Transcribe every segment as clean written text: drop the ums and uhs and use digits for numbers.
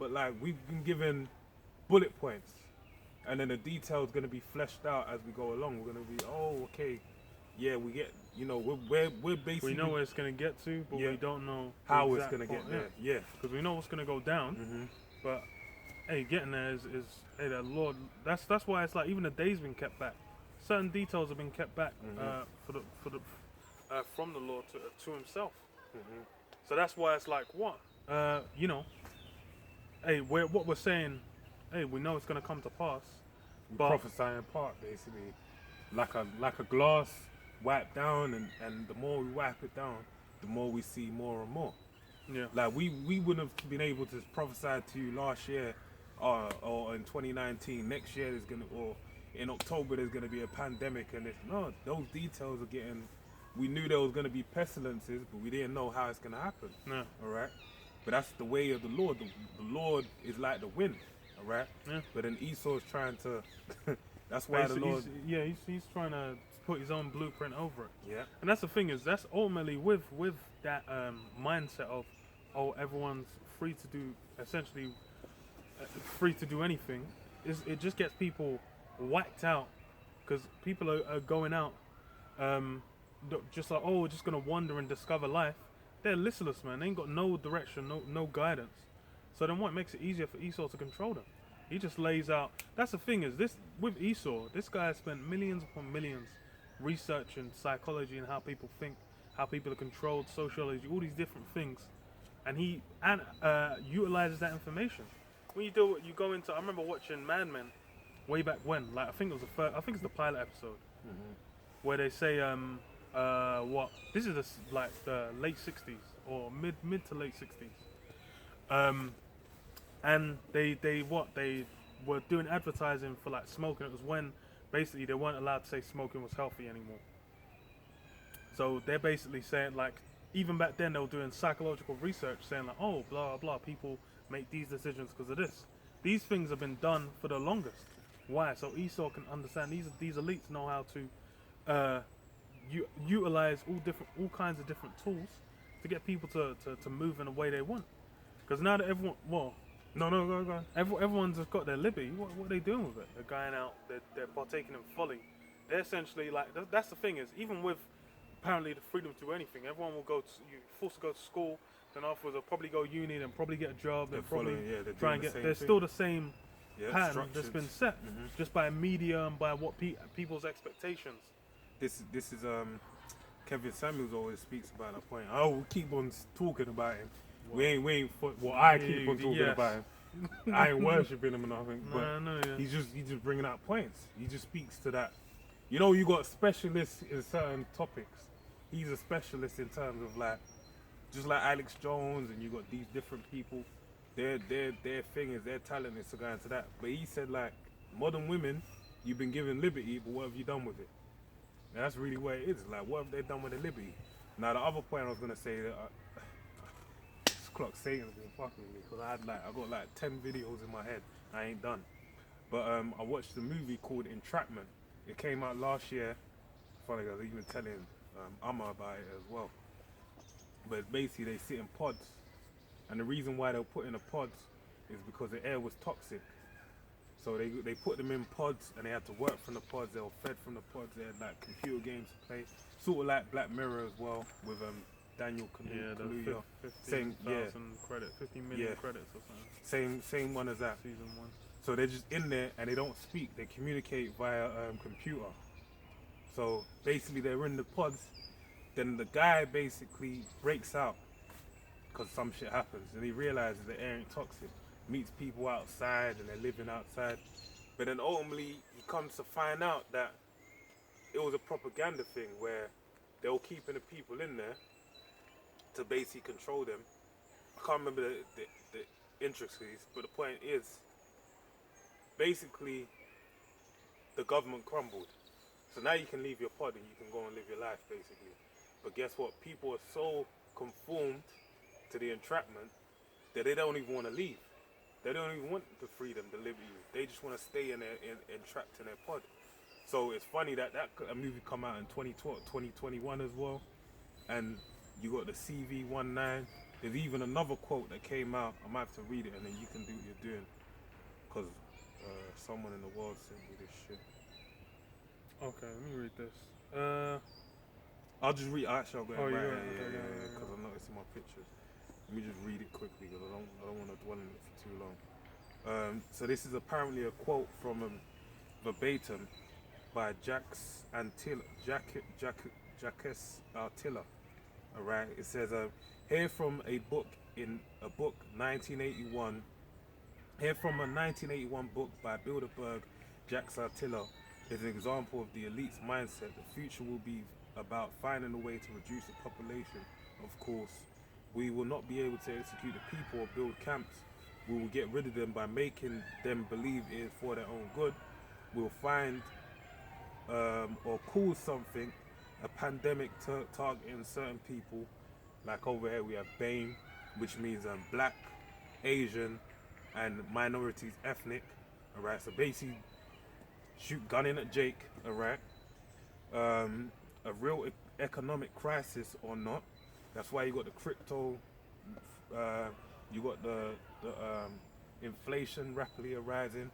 but like we've been given bullet points, and then the details gonna be fleshed out as we go along. We're gonna be, oh, okay, yeah, we get, we're basically We know where it's gonna get to, but Yeah. we don't know the how it's exact gonna point, get there. Yeah. because we know what's gonna go down. Mm-hmm. But hey, getting there is hey, the Lord. That's why it's like even the day's been kept back. Certain details have been kept back from the Lord to Himself. Mm-hmm. So that's why it's like what hey, what we're saying. Hey, we know it's gonna come to pass. But Prophesying part basically, like a glass wiped down, and the more we wipe it down, the more we see more and more. yeah, Like we wouldn't have been able to prophesy to you last year, or in 2019. Next year there's gonna, or in October there's gonna be a pandemic, and it's no. Those details are getting. We knew there was gonna be pestilences, but we didn't know how it's gonna happen. yeah, All right, but that's the way of the Lord. The Lord is like the wind. All right, yeah. but then Esau's trying to. That's why the Lord. He's trying to put his own blueprint over it. Yeah. And that's the thing is that's ultimately with that mindset of everyone's free to do essentially free to do anything. It just gets people whacked out because people are going out just like we're just gonna wander and discover life. They're listless, man. They ain't got no direction, no guidance. So then what makes it easier for Esau to control them? He just lays out. That's the thing is this with Esau. This guy has spent millions upon millions researching psychology and how people think, how people are controlled, sociology, all these different things, and he utilizes that information. When you go into. I remember watching Mad Men way back when. Like I think it was I think it's the pilot episode where they say what this is like the late '60s or mid to late '60s. And they were doing advertising for like smoking. It was when basically they weren't allowed to say smoking was healthy anymore. So they're basically saying like even back then they were doing psychological research saying like blah blah blah, people make these decisions because of this. These things have been done for the longest. Why? So Esau can understand these elites know how to utilize all kinds of different tools to get people to move in the way they want. Because now that everyone No, go on. Everyone's just got their liberty. What are they doing with it? They're going out. They're partaking in folly. They're essentially like that's the thing is even with apparently the freedom to do anything, everyone will you're forced to go to school. Then afterwards they'll probably go uni. Then probably get a job. Then probably try and get. There's still the same pattern that's been set just by media and by what people's expectations. This is Kevin Samuels always speaks about that point. Oh, we keep on talking about him. We ain't. Well, I keep on talking about him. I ain't worshiping him or nothing. But he's just bringing out points. He just speaks to that. You got specialists in certain topics. He's a specialist in terms of like, just like Alex Jones, and you got these different people. Their thing is their talent is to go into that. But he said like, modern women, you've been given liberty, but what have you done with it? And that's really where it is. Like, what have they done with the liberty? Now, the other point I was gonna say that. Clock Satan's been fucking with me because I got like 10 videos in my head. I ain't done. But I watched a movie called Entrapment. It came out last year. Funny, I was even telling Amma about it as well. But basically they sit in pods, and the reason why they'll put in the pods is because the air was toxic. So they put them in pods, and they had to work from the pods. They were fed from the pods. They had like computer games to play, sort of like Black Mirror as well with Daniel Kaluuya. 15 million credits or something. Same one as that. Season 1. So they're just in there and they don't speak. They communicate via computer. So basically they're in the pods. Then the guy basically breaks out because some shit happens, and he realizes the air ain't toxic. Meets people outside and they're living outside. But then ultimately he comes to find out that it was a propaganda thing where they were keeping the people in there to basically control them. I can't remember the intricacies, but the point is, basically, the government crumbled. So now you can leave your pod and you can go and live your life, basically. But guess what? People are so conformed to the entrapment that they don't even want to leave. They don't even want the freedom, the liberty. They just want to stay entrapped in their pod. So it's funny that a movie come out in 2021 as well, and you got the CV-19 There's even another quote that came out. I might have to read it and then you can do what you're doing. Because someone in the world sent me this shit. Okay, let me read this. I'll just read. Actually, I'll go Oh, right. yeah, Yeah. Because I'm noticing my pictures. Let me just read it quickly because I don't want to dwell on it for too long. So this is apparently a quote from verbatim by Jacques Attila. All right. It says, "Here from a book 1981. Here from a 1981 book by Bilderberg, Jacques Attila is an example of the elite's mindset. The future will be about finding a way to reduce the population. Of course, we will not be able to execute the people or build camps. We will get rid of them by making them believe it is for their own good. We'll find or cause something, a pandemic targeting certain people. Like over here we have BAME, which means black, Asian, and minorities ethnic. Alright, so basically shoot gunning at Jake, alright. A real economic crisis or not. That's why you got the crypto, you got the inflation rapidly arising.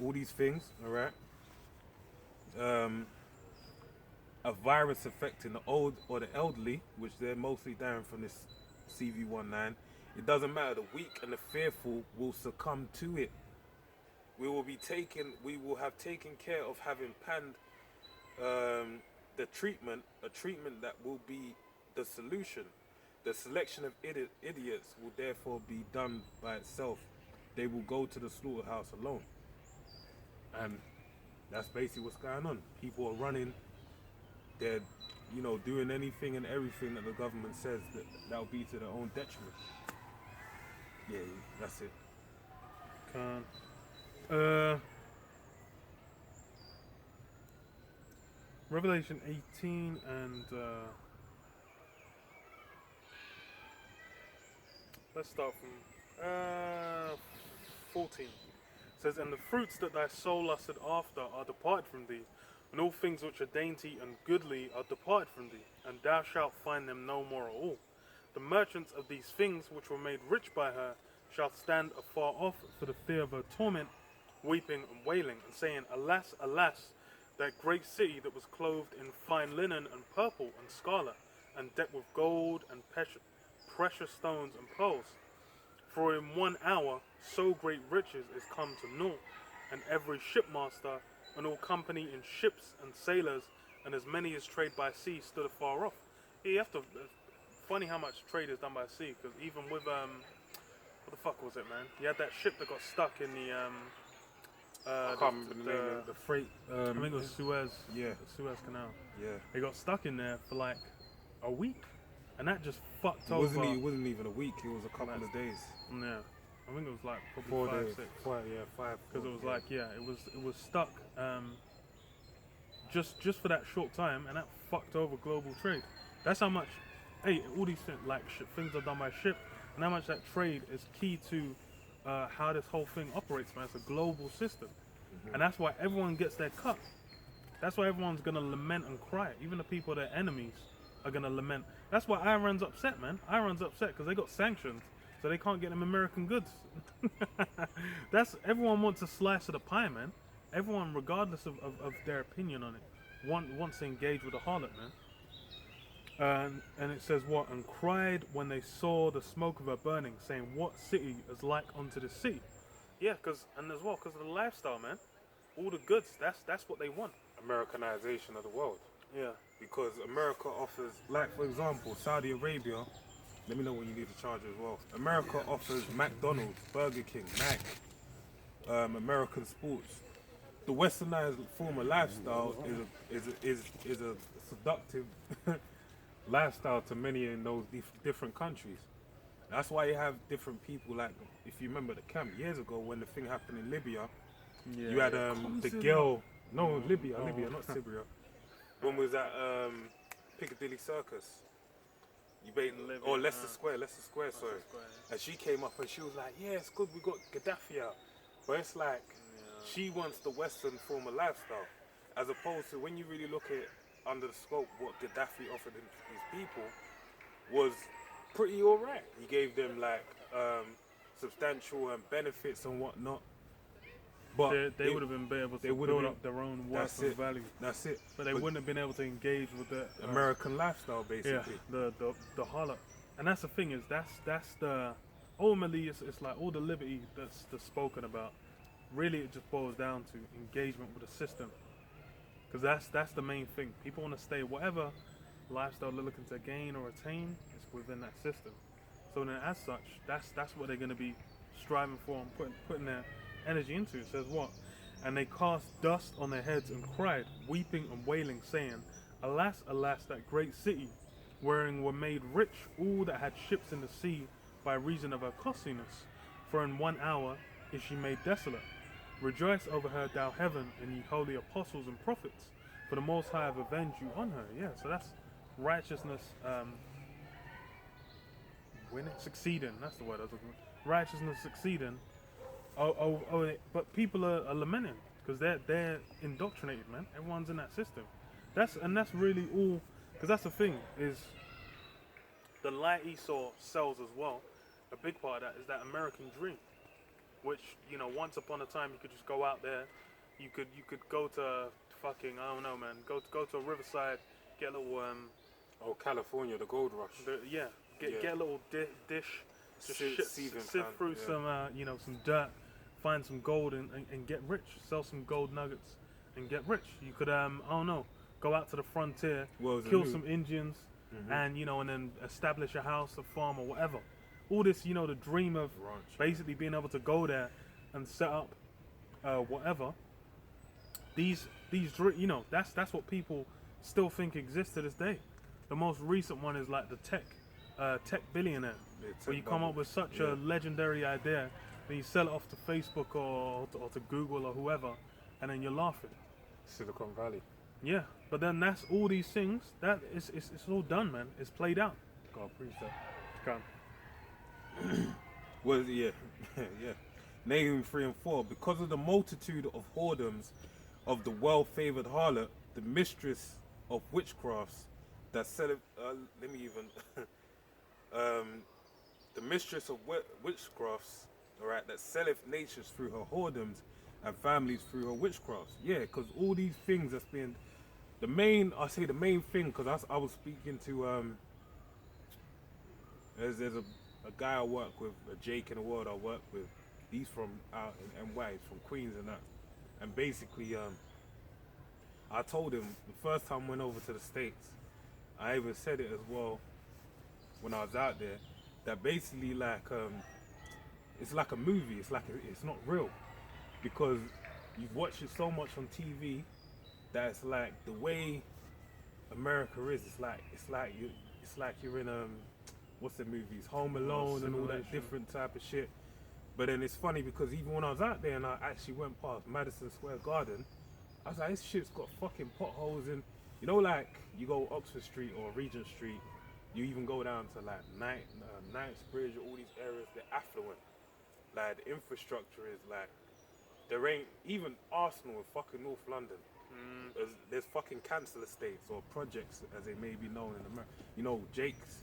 All these things, alright. A virus affecting the old or the elderly, which they're mostly dying from this CV19. It doesn't matter, the weak and the fearful will succumb to it. We will have taken care of having panned the treatment, a treatment that will be the solution. The selection of idiots will therefore be done by itself. They will go to the slaughterhouse alone. And that's basically what's going on. People are running, they're, doing anything and everything that the government says that'll be to their own detriment. Yeah, that's it. Revelation 18 and let's start from 14. It says, "And the fruits that thy soul lusted after are departed from thee, and all things which are dainty and goodly are departed from thee, and thou shalt find them no more at all. The merchants of these things which were made rich by her shall stand afar off for the fear of her torment, weeping and wailing, and saying, Alas, alas, that great city that was clothed in fine linen and purple and scarlet, and decked with gold and precious stones and pearls. For in 1 hour so great riches is come to naught, and every shipmaster and all company in ships and sailors, and as many as trade by sea stood afar off." Yeah, you have to. Funny how much trade is done by sea, because even with what the fuck was it, man? You had that ship that got stuck in the I can't remember the name. The freight. I think it was Suez. Yeah. The Suez Canal. Yeah. They got stuck in there for like a week, and that just fucked It over. wasn't even a week. It was a couple of days. Yeah, I think it was like probably 4 5, days. 6. 5. Because it was like, it was stuck just for that short time, and that fucked over global trade. That's how much. Hey, all these things, like things are done by ship, and how much that trade is key to how this whole thing operates, man. It's a global system, and that's why everyone gets their cut. That's why everyone's gonna lament and cry. Even the people that are enemies are gonna lament. That's why Iran's upset, man. Iran's upset because they got sanctions, so they can't get them American goods. Everyone wants a slice of the pie, man. Everyone, regardless of their opinion on it, wants to engage with the harlot, man. And it says what? "And cried when they saw the smoke of her burning, saying, What city is like unto this city?" Yeah, because of the lifestyle, man. All the goods, that's what they want. Americanization of the world. Yeah. Because America offers, like for example, Saudi Arabia. Let me know when you need a charger as well. America offers McDonald's, Burger King, Mac, American sports. The westernized form of lifestyle is a seductive lifestyle to many in those different countries. That's why you have different people. Like if you remember the camp years ago when the thing happened in Libya, you had the girl. No, Libya, not Syria. When was that Piccadilly Circus? Or Leicester Square, sorry. And she came up and she was like, "Yeah, it's good, we got Gaddafi out." But it's like, she wants the Western form of lifestyle. As opposed to when you really look at it under the scope, what Gaddafi offered his people was pretty alright. He gave them like substantial benefits and whatnot. But They would have been able to build up their own worth and value. That's it. But they wouldn't have been able to engage with the American lifestyle, basically. Yeah, the harlot. And that's the thing is that's the ultimately it's like all the liberty that's spoken about. Really, it just boils down to engagement with the system, because that's the main thing. People want to stay whatever lifestyle they're looking to gain or attain is within that system. So then, as such, that's what they're going to be striving for and putting their energy into. It says what? And they cast dust on their heads and cried, weeping and wailing, saying, "Alas, alas, that great city, wherein were made rich all that had ships in the sea by reason of her costliness. For in 1 hour is she made desolate. Rejoice over her, thou heaven, and ye holy apostles and prophets, for the Most High have avenged you on her." Yeah, so that's righteousness winning, succeeding. That's the word I was looking for. Righteousness succeeding. But people are lamenting because they're indoctrinated, man. Everyone's in that system. That's really all. Because that's the thing is the lie Esau sells as well. A big part of that is that American dream, which once upon a time you could just go out there, you could go to fucking I don't know, man. Go to a riverside, get a little California, the gold rush. Get a little dish, just sift through some some dirt, find some gold and get rich. Sell some gold nuggets and get rich. You could I don't know, go out to the frontier, kill some Indians, and and then establish a house, a farm, or whatever. All this, the dream of basically being able to go there and set up whatever. These that's what people still think exists to this day. The most recent one is like the tech billionaire, where you come up with such a legendary idea, then you sell it off to Facebook or to Google or whoever, and then you're laughing. Silicon Valley. Yeah, but then that's all these things. That it's all done, man. It's played out. God, preach that. Come. Well, yeah. Nahum 3 and 4. Because of the multitude of whoredoms of the well-favored harlot, the mistress of witchcrafts that selleth. Let me even. The mistress of witchcrafts, alright, that selleth nations through her whoredoms and families through her witchcrafts. Yeah, because all these things that's been the main thing, because I was speaking to there's a guy I work with, a Jake in the world I work with. He's from out in NY, he's from Queens and that. And basically I told him the first time I went over to the States, I even said it as well when I was out there, that basically like it's like a movie. It's not real, because you've watched it so much on TV that it's like the way America is. It's like you're in what's the movies, Home Alone and all that different type of shit. But then it's funny because even when I was out there and I actually went past Madison Square Garden, I was like, this shit's got fucking potholes in. Like you go Oxford Street or Regent Street. You even go down to like Knightsbridge, all these areas, they're affluent. Like the infrastructure is like, there ain't even Arsenal in fucking North London. There's fucking council estates or projects as they may be known in America. Jake's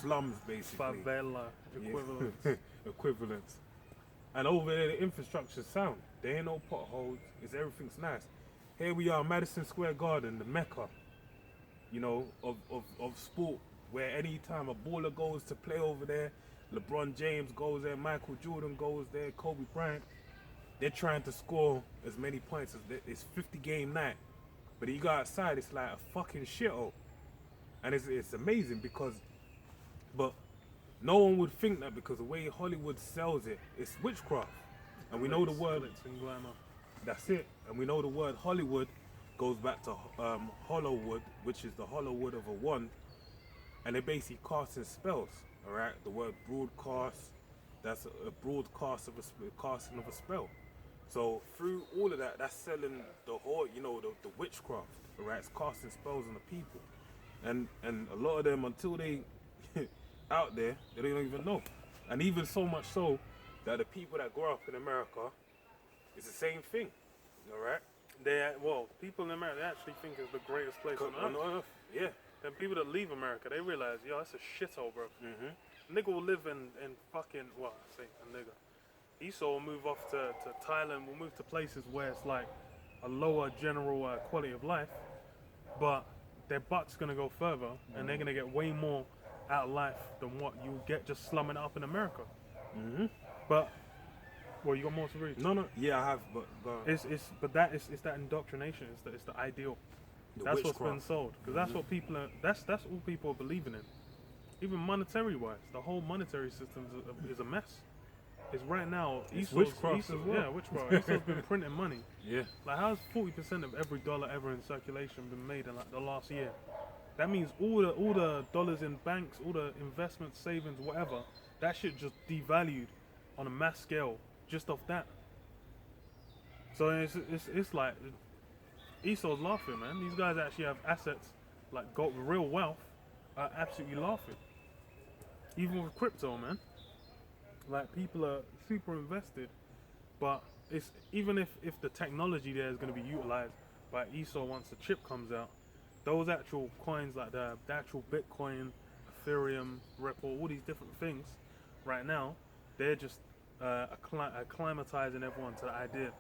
slums basically. Favela equivalents. And over there the infrastructure's sound. There ain't no potholes. Everything's nice. Here we are, Madison Square Garden, the mecca, of sport, where anytime a baller goes to play over there, LeBron James goes there, Michael Jordan goes there, Kobe Bryant, they're trying to score as many points as it's 50 game night. But you go outside, it's like a fucking shithole. And it's amazing but no one would think that, because the way Hollywood sells it's witchcraft. And we know the word. That's it. And we know the word Hollywood goes back to Hollowwood, which is the hollow wood of a wand. And they're basically casting spells. Alright? The word broadcast, that's a broadcast of casting of a spell. So through all of that, that's selling the whole, the witchcraft. Alright? It's casting spells on the people. And a lot of them, until they out there, they don't even know. And even so much so that the people that grow up in America, it's the same thing, all right? People in America, they actually think it's the greatest place on On earth. Earth. Yeah. Then people that leave America, they realize, yo, that's a shithole, bro. Nigga will live in fucking, well, I say a nigga. Esau will move off to Thailand, will move to places where it's like a lower general quality of life, but their butt's gonna go further and they're gonna get way more out of life than what you get just slumming it up in America. But, well, you got more to read? No. Yeah, I have, but It's that indoctrination. It's the ideal. the That's what's witchcraft. been sold because that's what people are. That's all people are believing in. Even monetary wise, the whole monetary system is a mess. It's right now. It's Esau's, witchcraft Esau's, as well. Yeah, witchcraft. Esau's been printing money. Yeah. Like, how's 40% of every dollar ever in circulation been made in like the last year? That means all the dollars in banks, all the investments, savings, whatever, that shit just devalued on a mass scale just off that. So it's like Esau's laughing, man. These guys actually have assets, like got real wealth, are absolutely laughing. Even with crypto, man. Like, people are super invested, but it's even if the technology there is going to be utilized by Esau once the chip comes out, those actual coins like the actual Bitcoin, Ethereum, Ripple, all these different things, right now, they're just acclimatizing everyone to the idea.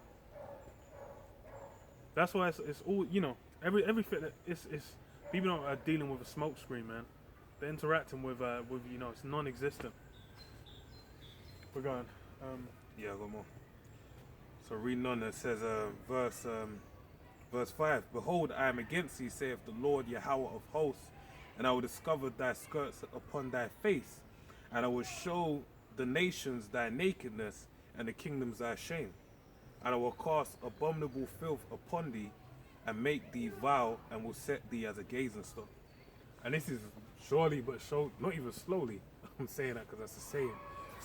That's why it's all, you know, everything that it's people are dealing with a smoke screen, man. They're interacting with you know, it's non-existent. We're going. Yeah, I got more. So reading on, it says, verse 5, Behold, I am against thee, saith the Lord Yahweh of hosts, and I will discover thy skirts upon thy face, and I will show the nations thy nakedness, and the kingdoms thy shame. And I will cast abominable filth upon thee, and make thee vile, and will set thee as a gazing stock. And this is surely but not even slowly. I'm saying that because that's a saying.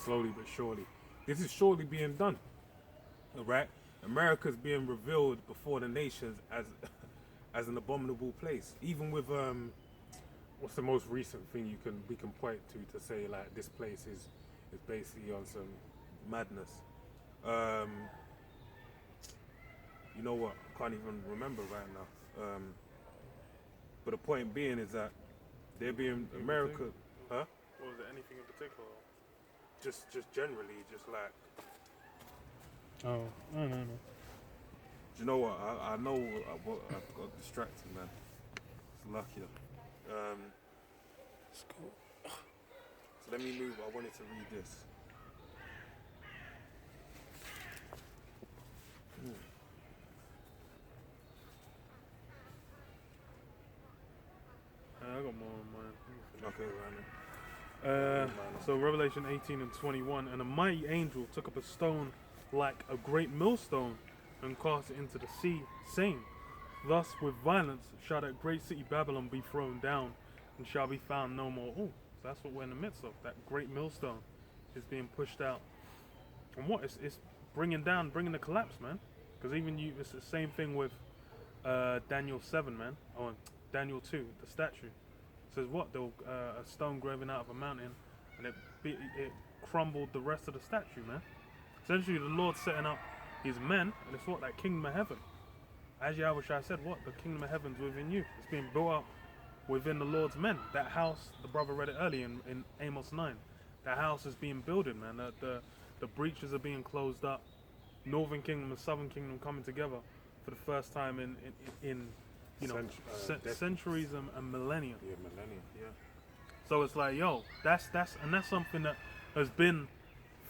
Slowly but surely. This is surely being done. Alright? America's being revealed before the nations as an abominable place. Even with what's the most recent thing we can point to say like this place is basically on some madness. You know what? I can't even remember right now. But the point being is that they're being America, huh? What was it? Anything in particular? Just generally, just like. Oh, no. Do you know what? I know I got distracted, man. It's lucky. Let's go. So let me move. I wanted to read this. I got more on mine. Okay, right. So Revelation 18 and 21, and a mighty angel took up a stone like a great millstone and cast it into the sea, saying, Thus with violence shall that great city Babylon be thrown down, and shall be found no more. Oh, so that's what we're in the midst of. That great millstone is being pushed out. And what? It's bringing the collapse, man. Because even it's the same thing with Daniel 7, man. Oh, and Daniel 2, the statue. It says what? A stone graven out of a mountain, and it crumbled the rest of the statue, man. Essentially, the Lord's setting up his men, and it's what? That kingdom of heaven. As Yahweh said, what? The kingdom of heaven's within you. It's being built up within the Lord's men. That house, the brother read it earlier in Amos 9. That house is being builded, man. The breaches are being closed up. Northern kingdom and southern kingdom coming together for the first time in you know, centuries and millennia. Yeah, millennia. Yeah. So it's like, yo, that's something that has been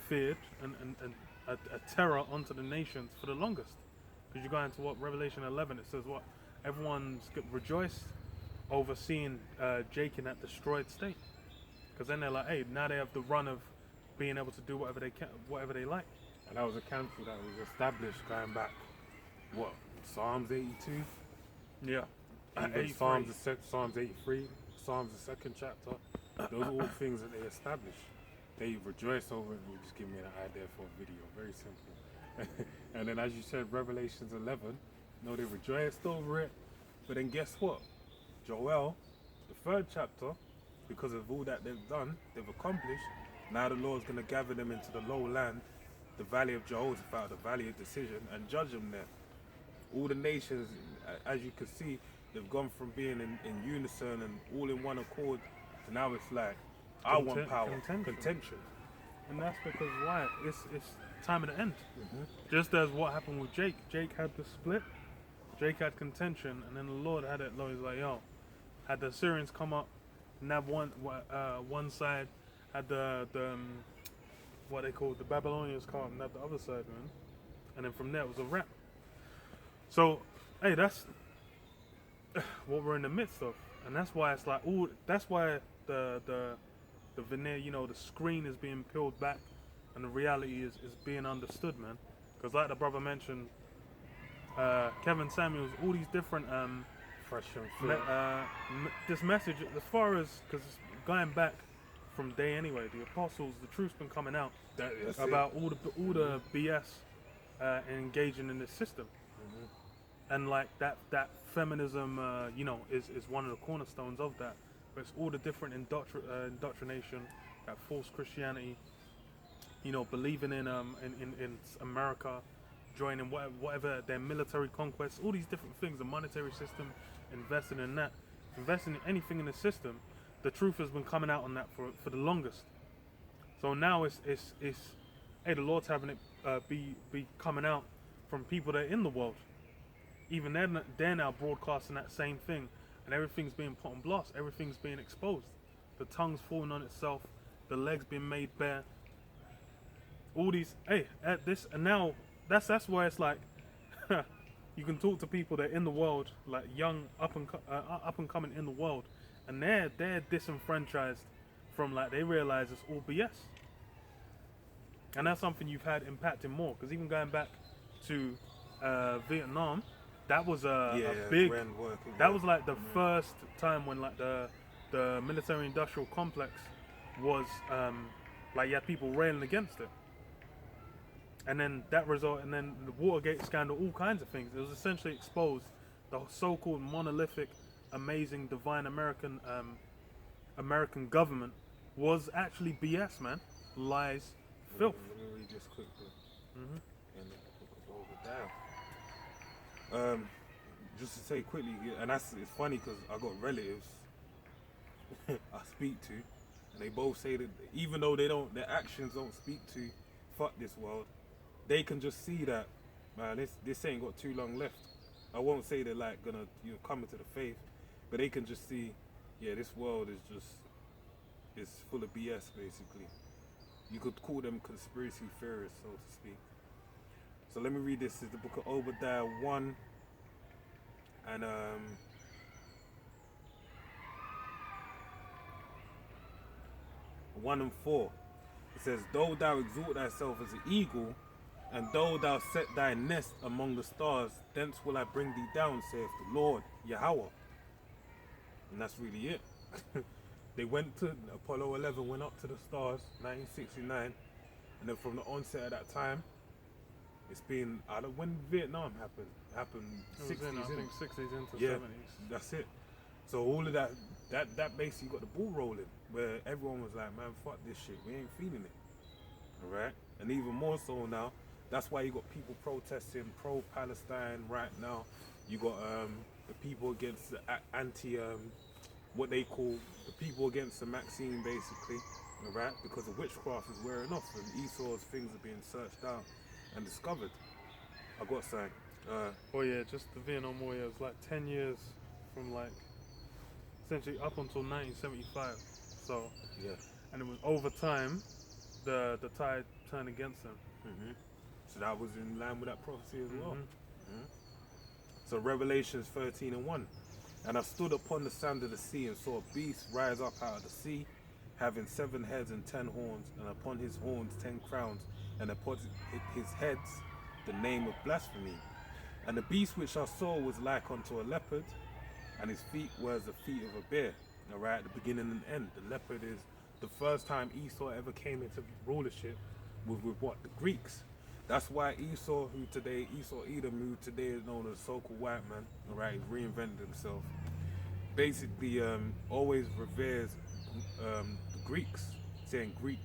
feared and a terror onto the nations for the longest. Because you go into what Revelation 11, it says what everyone's rejoiced over seeing Jake in that destroyed state. Because then they're like, hey, now they have the run of being able to do whatever they like. And that was a council that was established going back, what, Psalms 82? Yeah. Psalms 83, Psalms the second chapter. Those are all things that they established. They rejoice over it, and you just give me an idea for a video. Very simple. And then as you said, Revelations 11, no, they rejoiced over it. But then guess what? Joel, the third chapter, because of all that they've done, they've accomplished, now the Lord's going to gather them into the low land, the valley of Jehoshaphat, the valley of decision, and judge them there. all the nations, as you can see, they've gone from being in unison and all in one accord to now it's like, I want power, contention. And that's because why? It's time of the end. Just as what happened with Jake. Jake had the split, Jake had contention, and then the Lord had it. Lord was like, yo, had the Assyrians come up, and have one side had the what they called the Babylonians come up, and have the other side, man. And then from there it was a wrap. So, hey, that's what we're in the midst of, and that's why it's like, ooh, that's why the veneer, you know, the screen is being peeled back, and the reality is being understood, man. Because like the brother mentioned, Kevin Samuels, all these different Fresh and this message as far as, because going back from day anyway, the apostles, the truth's been coming out about all the BS engaging in this system. And like that feminism, you know, is one of the cornerstones of that. But it's all the different indoctrination, that false Christianity, you know, believing in America, joining whatever their military conquests, all these different things, the monetary system, investing in that, investing in anything in the system. The truth has been coming out on that for the longest. So now it's hey, the Lord's having it be coming out from people that are in the world. Even they're now broadcasting that same thing, and everything's being put on blast. Everything's being exposed. The tongue's falling on itself. The legs being made bare. All these, hey, at this, and now that's why it's like you can talk to people that are in the world, like young up and coming in the world, and they're disenfranchised from, like, they realize it's all BS. And that's something you've had impacting more, because even going back to Vietnam, that was a big. That was like the first time when like the military-industrial complex was like, you had people railing against it, and then that result, and then the Watergate scandal, all kinds of things. It was essentially exposed the so-called monolithic, amazing, divine American government was actually BS, man. Lies, filth. Let me read this quickly. And over down. Just to say quickly, and it's funny because I got relatives I speak to, and they both say that even though their actions don't speak to fuck this world, they can just see that, man, this ain't got too long left. I won't say they're like gonna come into the faith, but they can just see, yeah, this world is full of BS basically. You could call them conspiracy theorists, so to speak. So let me read this. It's the book of Obadiah 1 and 1 and 4. It says, though thou exalt thyself as an eagle, and though thou set thy nest among the stars, thence will I bring thee down, saith the Lord Yahweh. And that's really it. They went to Apollo 11, went up to the stars, 1969, and then from the onset of that time, it's been, when Vietnam happened 60s, I think 60s into 70s. That's it. So all of that basically got the ball rolling, where everyone was like, man, fuck this shit, we ain't feeling it. Alright? And even more so now, that's why you got people protesting pro-Palestine right now. You got the people against the what they call the people against the Maxine, basically, alright? Because the witchcraft is wearing off and Esau's things are being searched out and discovered. I got something. Oh yeah, just the Vietnam War, it was like 10 years from like essentially up until 1975. So yeah, and it was over time the tide turned against them. So that was in line with that prophecy as well. So Revelations 13 and 1. And I stood upon the sand of the sea and saw a beast rise up out of the sea, having 7 heads and 10 horns, and upon his horns 10 crowns, and upon his heads the name of blasphemy. And the beast which I saw was like unto a leopard, and his feet were as the feet of a bear. Alright, the beginning and end. The leopard is the first time Esau ever came into rulership with what? The Greeks. That's why Esau Edom, who today is known as so-called white man, alright, he's reinvented himself. Basically, always reveres the Greeks, saying Greek.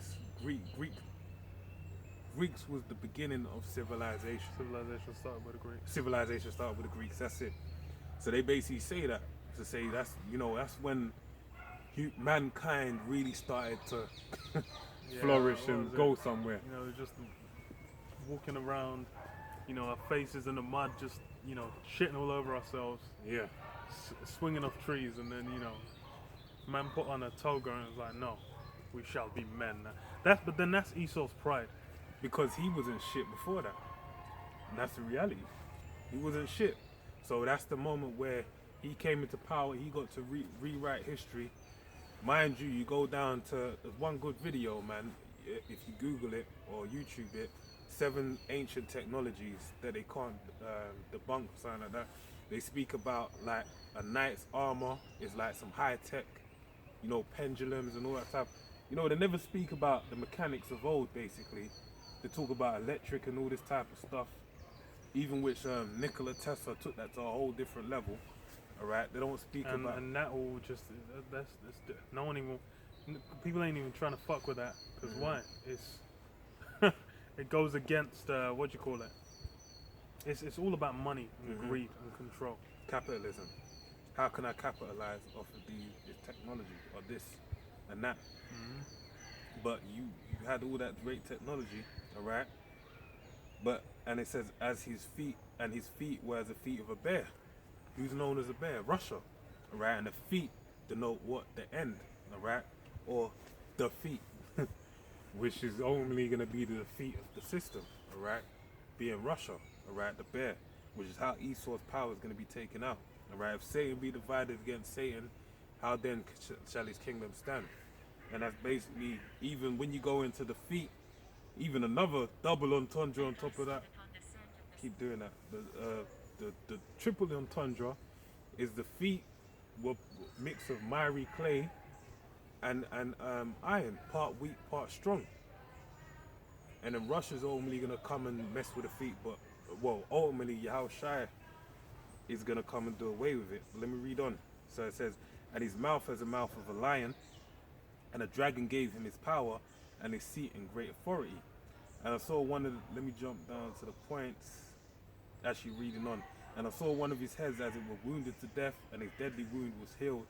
Greeks was the beginning of civilization. Civilization started with the Greeks. Civilization started with the Greeks. That's it. So they basically say that to say that's that's when mankind really started to flourish and go somewhere. Just walking around, our faces in the mud, just shitting all over ourselves. Yeah. Swinging off trees, and then man put on a toga and was like, no, we shall be men. But then that's Esau's pride. Because he wasn't shit before that. And that's the reality. He wasn't shit. So that's the moment where he came into power. He got to rewrite history. Mind you, you go down to there's one good video, man. If you Google it or YouTube it, 7 ancient technologies that they can't debunk or something like that. They speak about like a knight's armor is like some high tech, pendulums and all that stuff. They never speak about the mechanics of old. Basically, they talk about electric and all this type of stuff. Even which Nikola Tesla took that to a whole different level. All right, they don't speak about. And that all just that's no one even. People ain't even trying to fuck with that because why? It's it goes against what do you call it? It's all about money and greed and control. Capitalism. How can I capitalize off of this technology or this and that? But you had all that great technology, all right? And it says his feet were as the feet of a bear. Who's known as a bear? Russia, all right? And the feet denote what? The end, all right? Or defeat, which is only going to be the defeat of the system, all right? Being Russia, all right? The bear, which is how Esau's power is going to be taken out, all right? If Satan be divided against Satan, how then shall his kingdom stand? And that's basically, even when you go into the feet, even another double entendre on top of that. Keep doing that. The triple entendre is the feet were mix of miry clay and iron, part weak, part strong. And then Russia's ultimately gonna come and mess with the feet, but ultimately Yahushua is gonna come and do away with it. But let me read on. So it says, and his mouth has the mouth of a lion, and a dragon gave him his power and his seat and great authority. And I saw let me jump down to the points, actually reading on. And I saw one of his heads as it were wounded to death, and his deadly wound was healed.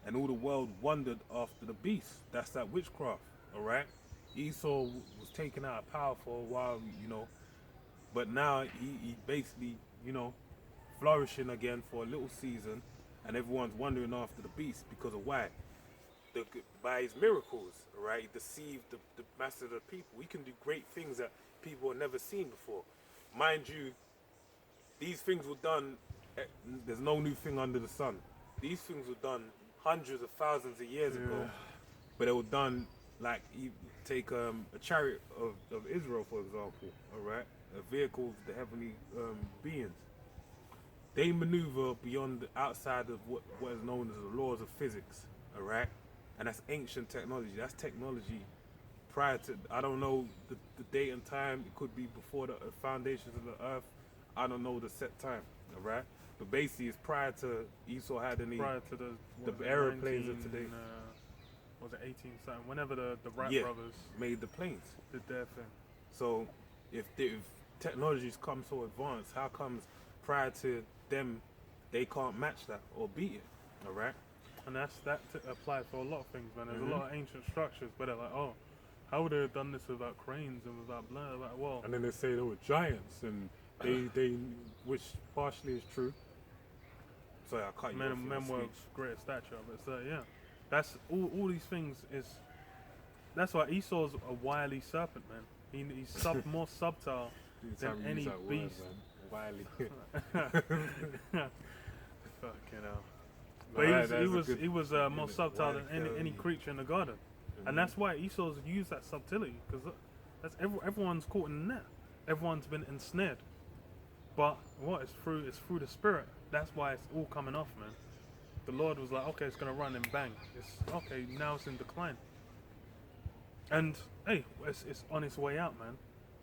And all the world wondered after the beast. That's that witchcraft, all right? Esau was taken out of power for a while, but now he basically, flourishing again for a little season, and everyone's wondering after the beast because of why? By his miracles, all right? He deceived the mass of the people. He can do great things that people have never seen before. Mind you, these things were done, there's no new thing under the sun. These things were done hundreds of thousands of years ago, but they were done like, you take a chariot of Israel, for example, all right? A vehicle of the heavenly beings. They maneuver beyond, outside of what is known as the laws of physics, all right? And that's ancient technology. That's technology prior to, I don't know the date and time. It could be before the foundations of the earth. I don't know the set time, all right? But basically, it's prior to Esau had any... Prior to the aeroplanes of today. Was it 18 something? Whenever the Wright brothers made the planes. Did their thing. So, if technology's come so advanced, how comes prior to them, they can't match that or beat it, all right? And that applied for a lot of things, man. There's a lot of ancient structures, but they're like, oh, how would they have done this without cranes and without blah, blah, well. And then they say they were giants, and they which partially is true. Sorry, I cut you off. Men were of greater stature, but so yeah, that's all these things is. That's why Esau's a wily serpent, man. He's more subtle than any beast. Wily. Fucking hell. But he was more subtle than any creature in the garden, and that's why Esau's used that subtlety, because that's everyone's caught in the net. Everyone's been ensnared, but it's through the spirit. That's why it's all coming off, man. The Lord was like, okay, it's gonna run and bang. It's okay, now it's in decline, and hey, it's on its way out, man.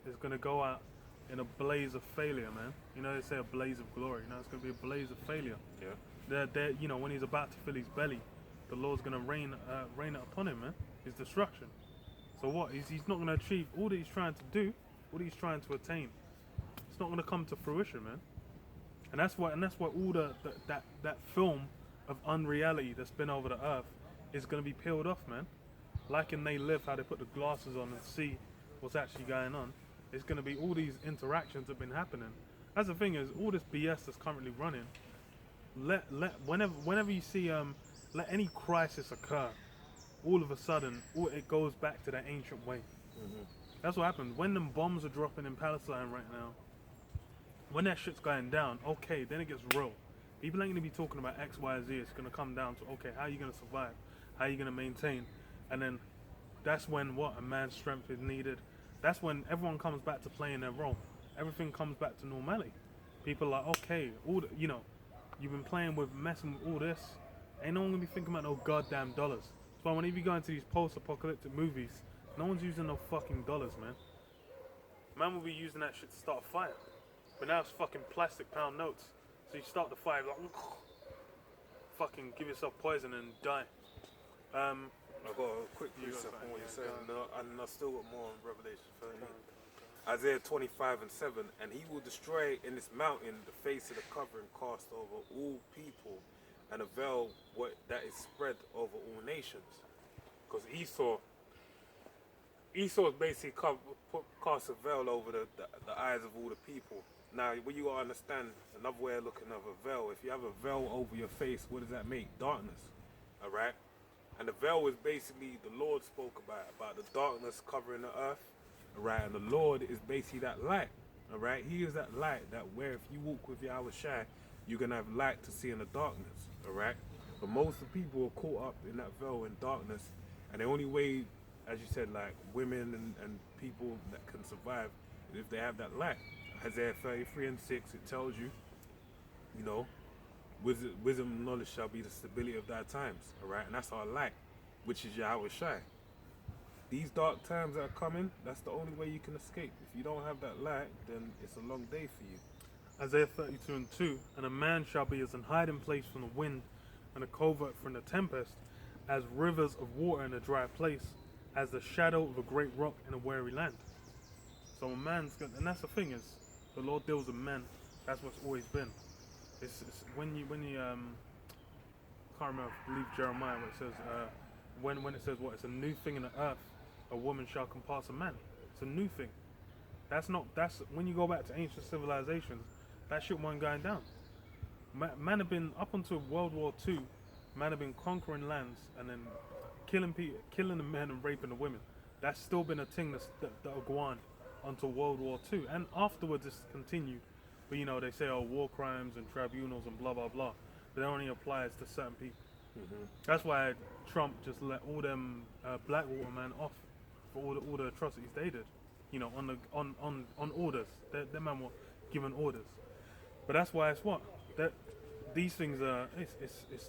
It's gonna go out in a blaze of failure, man. They say a blaze of glory. It's gonna be a blaze of failure. Yeah. When he's about to fill his belly, the Lord's gonna rain it upon him, man. His destruction. So what? He's not gonna achieve all that he's trying to do. what he's trying to attain, it's not gonna come to fruition, man. And that's why all that film of unreality that's been over the earth is gonna be peeled off, man. Like in They Live, how they put the glasses on and see what's actually going on. It's gonna be all these interactions that have been happening. That's the thing is, all this BS that's currently running. Whenever you see let any crisis occur, all of a sudden, it goes back to that ancient way. Mm-hmm. That's what happens when them bombs are dropping in Palestine right now. When that shit's going down, okay, then it gets real. People ain't gonna be talking about X, Y, Z. It's gonna come down to, okay, how are you gonna survive? How are you gonna maintain? And then that's when a man's strength is needed. That's when everyone comes back to playing their role. Everything comes back to normality. People are like, okay, you've been playing with messing with all this. Ain't no one gonna be thinking about no goddamn dollars. That's why whenever you go into these post-apocalyptic movies, no one's using no fucking dollars, man. Man will be using that shit to start a fire. But now it's fucking plastic pound notes. So you start the fire like, fucking give yourself poison and die. I got a quick precept on what you're saying, and I still got more on Revelation 13. Isaiah 25:7, and he will destroy in this mountain the face of the covering cast over all people, and a veil that is spread over all nations. Because Esau basically cast a veil over the eyes of all the people. Now, what you gotta understand, another way of looking at a veil, if you have a veil over your face, what does that make? Darkness, all right? And the veil is basically, the Lord spoke about the darkness covering the earth, all right? And the Lord is basically that light, all right? He is that light that where if you walk with Yahweh Shai, you're gonna have light to see in the darkness, all right? But most of the people are caught up in that veil in darkness, and the only way, as you said, like women and people that can survive is if they have that light. Isaiah 33:6, it tells you, wisdom and knowledge shall be the stability of thy times, all right? And that's our light, which is Yahweh Shai. These dark times that are coming, that's the only way you can escape. If you don't have that light, then it's a long day for you. Isaiah 32:2, and a man shall be as an hiding place from the wind, and a covert from the tempest, as rivers of water in a dry place, as the shadow of a great rock in a weary land. So a man's good, and that's the thing is, the Lord deals with men. That's what's always been. It's when you can't remember, I believe Jeremiah, where it says when it says it's a new thing in the earth, a woman shall compass a man. It's a new thing. That's when you go back to ancient civilizations, that shit wasn't going down. Man have been up until World War II. Man have been conquering lands and then killing the men and raping the women. That's still been a thing that'll go on until World War II, and afterwards it's continued. But they say war crimes and tribunals and blah blah blah, but it only applies to certain people. Mm-hmm. That's why Trump just let all them Blackwater man off for all the atrocities they did. On orders. That man were given orders. But that's why it's that these things are it's